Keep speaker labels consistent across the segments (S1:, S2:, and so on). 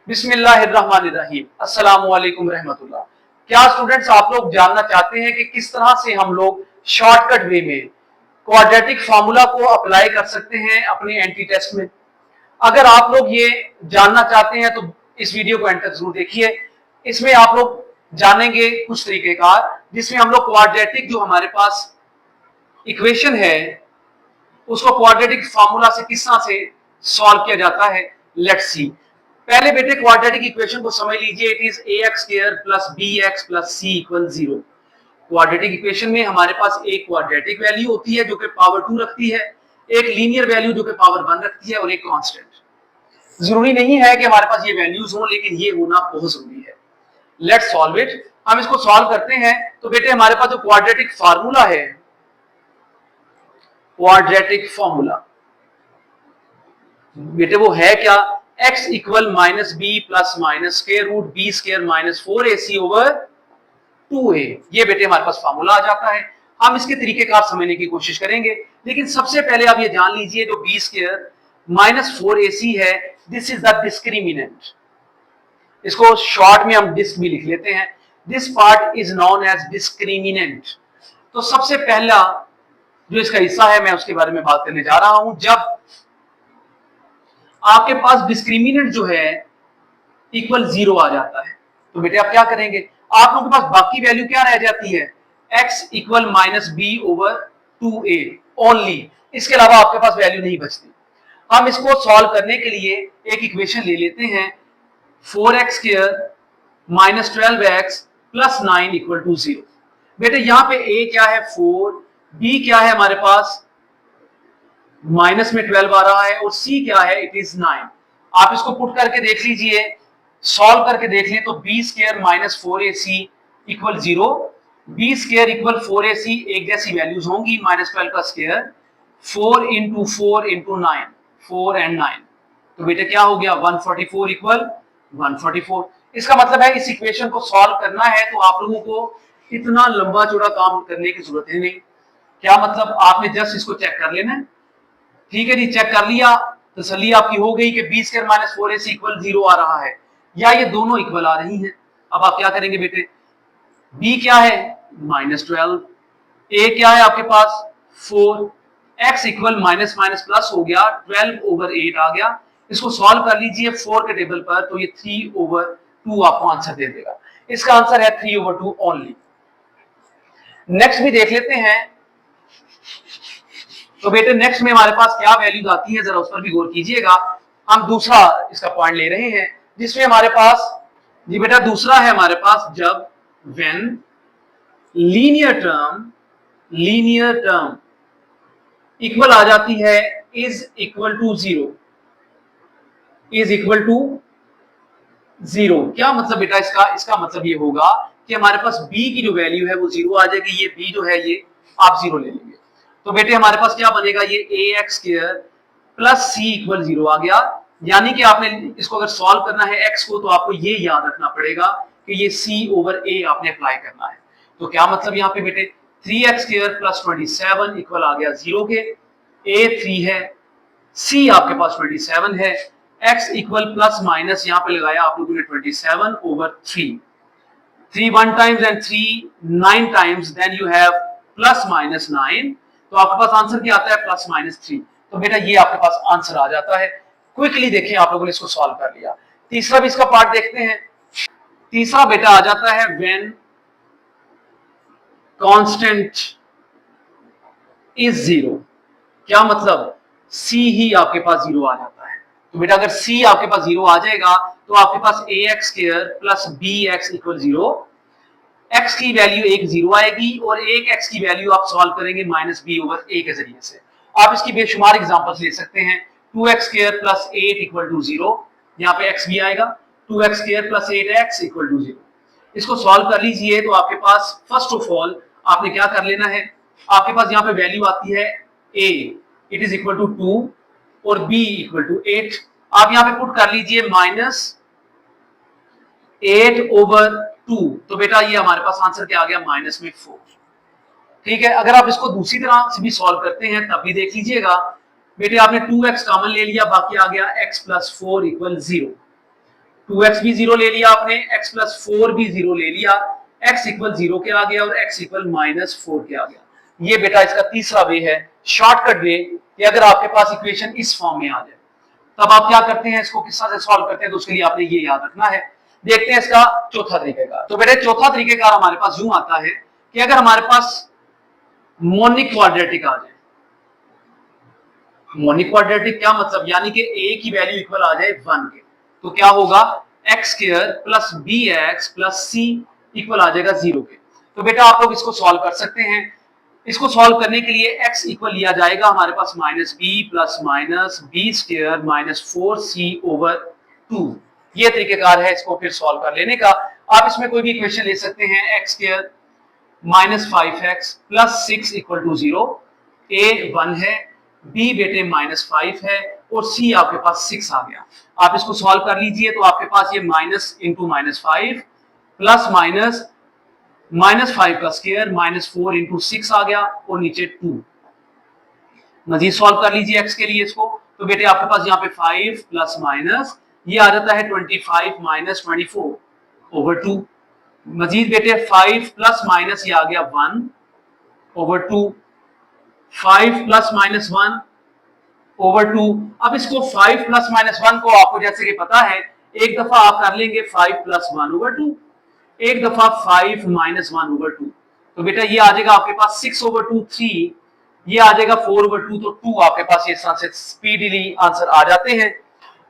S1: बिस्मिल्लाहिर्रहमानिर्रहीम। अस्सलामु अलैकुम रहमतुल्लाह। क्या स्टूडेंट्स आप लोग जानना चाहते हैं कि किस तरह से हम लोग शॉर्टकट वे में क्वाड्रेटिक फार्मूला को अप्लाई कर सकते हैं अपने एंटी टेस्ट में? अगर आप लोग ये जानना चाहते हैं तो इस वीडियो को एंड तक जरूर देखिए। इसमें आप लोग जानेंगे कुछ तरीकेकार जिसमें हम लोग क्वाड्रेटिक जो हमारे पास इक्वेशन है उसको क्वाड्रेटिक फार्मूला से किस तरह से सॉल्व किया जाता है। Let's see. पहले बेटे क्वाड्रेटिक इक्वेशन को समझ लीजिए। It is ax square plus bx plus c equal 0। Quadratic equation में हमारे पास एक क्वाड्रेटिक वैल्यू होती है जो कि पावर 2 रखती है, एक लीनियर वैल्यू जो कि पावर 1 रखती है और एक कांस्टेंट। जरूरी नहीं है कि हमारे पास ये वैल्यूज हो, लेकिन ये होना बहुत जरूरी है। Let's solve it. हम इसको सॉल्व करते हैं तो बेटे हमारे पास जो क्वाड्रेटिक फार्मूला है, क्वाड्रेटिक फार्मूला बेटे वो है क्या? x equal minus B plus minus square root b square minus 4ac over 2a। ये बेटे हमारे पास फार्मूला आ जाता है। हम इसके तरीकेकार समझने की कोशिश करेंगे, लेकिन सबसे पहले आप ये जान लीजिए जो बी स्क्वायर माइनस 4ac है, दिस इज द डिस्क्रिमिनेंट। इसको शॉर्ट में हम डिस्क भी लिख लेते हैं। This part is known as discriminant. तो सबसे पहला जो इसका हिस्सा है मैं उसके बारे में बात करने जा रहा हूं। जब आपके पास डिस्क्रिमिनेंट जो है इक्वल 0 आ जाता है तो बेटे आप क्या करेंगे? आप लोगों के पास बाकी वैल्यू क्या रह जाती है? x equal minus b over 2a only. इसके अलावा आपके पास वैल्यू नहीं बचती। हम इसको सॉल्व करने के लिए एक इक्वेशन ले लेते हैं। 4x square minus 12x plus 9 equal to 0। बेटे यहां पे a क्या है? 4, b क्या है हमारे पास? माइनस में 12 आ रहा है, और c क्या है? It is 9। आप इसको पुट करके देख लीजिए, सॉल्व करके देख लें तो b square minus 4ac equal 0, b square equal 4ac एक जैसी वैल्यूज होंगी। माइनस 12 का स्क्वायर 4 इंटू 4 इंटू 9, 4 एंड 9, तो बेटे क्या हो गया? 144 इक्वल 144। इसका मतलब है इस इक्वेशन को सॉल्व करना है तो आप लोगों को इतना लंबा चौड़ा काम करने की जरूरत ही नहीं। क्या मतलब? आपने जस्ट इसको चेक कर लेना है। ठीक है जी, चेक कर लिया, तसल्ली आपकी हो गई कि b square minus 4ac equal 0 आ रहा है या ये दोनों इक्वल आ रही हैं। अब आप क्या करेंगे बेटे? b क्या है? माइनस 12, a क्या है आपके पास? 4, x equal minus minus plus हो गया, 12 ओवर 8 आ गया। इसको सॉल्व कर लीजिए 4 के टेबल पर तो ये 3 ओवर 2 आपको आंसर दे देगा। इसका आंसर है 3 ओवर 2 ओनली। नेक्स्ट भी देख लेते हैं। तो बेटे नेक्स्ट में हमारे पास क्या वैल्यूज आती है, जरा उस पर भी गौर कीजिएगा। हम दूसरा इसका पॉइंट ले रहे हैं जिसमें हमारे पास जी बेटा दूसरा है हमारे पास, जब व्हेन लीनियर टर्म इक्वल आ जाती है is equal to 0, is equal to 0। क्या मतलब बेटा इसका मतलब ये होगा कि हमारे पास b की जो वैल्यू है वो 0 आ जाएगी। ये b जो है ये आप 0 ले लेंगे तो बेटे हमारे पास क्या बनेगा? ये ax square plus c equal 0 आ गया। यानी कि आपने इसको अगर सॉल्व करना है x को तो आपको ये याद रखना पड़ेगा कि ये c ओवर a आपने अप्लाई करना है। तो क्या मतलब यहाँ पे बेटे 3x स्क्वायर प्लस 27 इक्वल आ गया 0 के। a 3 है, c आपके पास 27 है, x इक्वल प्लस माइनस यहाँ पे लगाया आप लोगों ने 27 over 3, 3 1 times and 3 9 times, then you have plus minus 9। तो आपके पास आंसर क्या आता है? Plus minus 3। तो बेटा ये आपके पास आंसर आ जाता है। क्विकली देखिए आप लोगों ने इसको सॉल्व कर लिया। तीसरा भी इसका पार्ट देखते हैं। तीसरा बेटा आ जाता है व्हेन कांस्टेंट इज 0। क्या मतलब? c ही आपके पास 0 आ जाता है। तो बेटा अगर c आपके पास 0 आ जाएगा तो आपके पास ax square plus bx equal 0, x की वैल्यू एक 0 आएगी और एक x की वैल्यू आप सॉल्व करेंगे माइनस b ओवर a के जरिए से। आप इसकी बेशुमार एग्जांपल्स ले सकते हैं। 2x square plus 8 equal to 0, यहाँ पे x भी आएगा। 2x square plus 8x equal to 0। इसको सॉल्व कर लीजिए तो आपके पास फर्स्ट ऑफ ऑल आपने क्या कर लेना है? आपके पास यहाँ पे वैल्यू आती है a, it is equal to 2 और b इक्वल टू 8। आप यहाँ पे पुट कर लीजिए माइनस 8 ओवर 2, तो बेटा ये हमारे पास आंसर क्या आ गया? माइनस में 4। ठीक है, अगर आप इसको दूसरी तरह से भी सॉल्व करते हैं तब भी देख लीजिएगा। बेटे आपने 2x कॉमन ले लिया, बाकी आ गया x प्लस 4 इक्वल 0। 2x भी 0 ले लिया आपने, x प्लस 4 भी 0 ले लिया, x इक्वल 0 के आ गया और x इक्वल -4 के आ गया। ये बेटा इसका तीसरा वे है, शॉर्टकट वे, कि अगर आपके पास इक्वेशन इस फॉर्म में आ जाए तब आप क्या करते हैं, इसको किस तरह से सॉल्व करते हैं, तो उसके लिए आपने ये याद रखना है। देखते हैं इसका चौथा तरीकेकार। तो बेटे चौथा तरीकेकार हमारे पास यूं आता है कि अगर हमारे पास मोनिक क्वाड्रेटिक आ जाए, मोनिक क्वाड्रेटिक क्या मतलब, यानी कि a की वैल्यू इक्वल आ जाए 1 के, तो क्या होगा, X square plus B X plus C equal आ जाएगा 0 के। तो बेटा आप लोग इसको सॉल्व कर सकते हैं। इसको सॉल्व करने के लिए x इक्वल लिया जाएगा हमारे पास minus B plus minus B square minus 4c over 2। ये तरीकेकार है इसको फिर सॉल्व कर लेने का। आप इसमें कोई भी इक्वेशन ले सकते हैं, x square minus 5x plus 6 equal to 0, a 1 है, b बेटे -5 है और c आपके पास 6 आ गया। आप इसको सॉल्व कर लीजिए तो आपके पास ये माइनस इंटू -5 प्लस माइनस -5 का स्क्वायर -4 इंटू 6 आ गया और नीचे 2। मजीद सॉल्व कर लीजिए x के लिए इसको, तो बेटे आपके पास यहाँ पे 5 प्लस माइनस ये आ जाता है 25 माइनस 24 ओवर 2। मजीद बेटे 5 प्लस माइनस ये आ गया 1 ओवर 2, 5 प्लस माइनस 1 ओवर 2। अब इसको 5 प्लस माइनस 1 को आपको जैसे कि पता है, एक दफा आप कर लेंगे 5 प्लस 1 ओवर 2, एक दफा 5 माइनस 1 ओवर 2, तो बेटा ये आ जाएगा आपके पास 6 ओवर 2 3, ये आ जाएगा 4 ओवर 2, तो 2 आपके पास ये से स्पीडीली आंसर आ जाते हैं।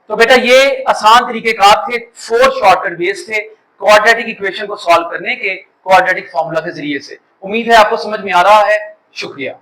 S1: तो बेटा ये आसान तरीकेकार थे, 4 शॉर्टकट वेज थे क्वाड्रेटिक इक्वेशन को सॉल्व करने के क्वाड्रेटिक फॉर्मूला के जरिए से। उम्मीद है आपको समझ में आ रहा है। शुक्रिया।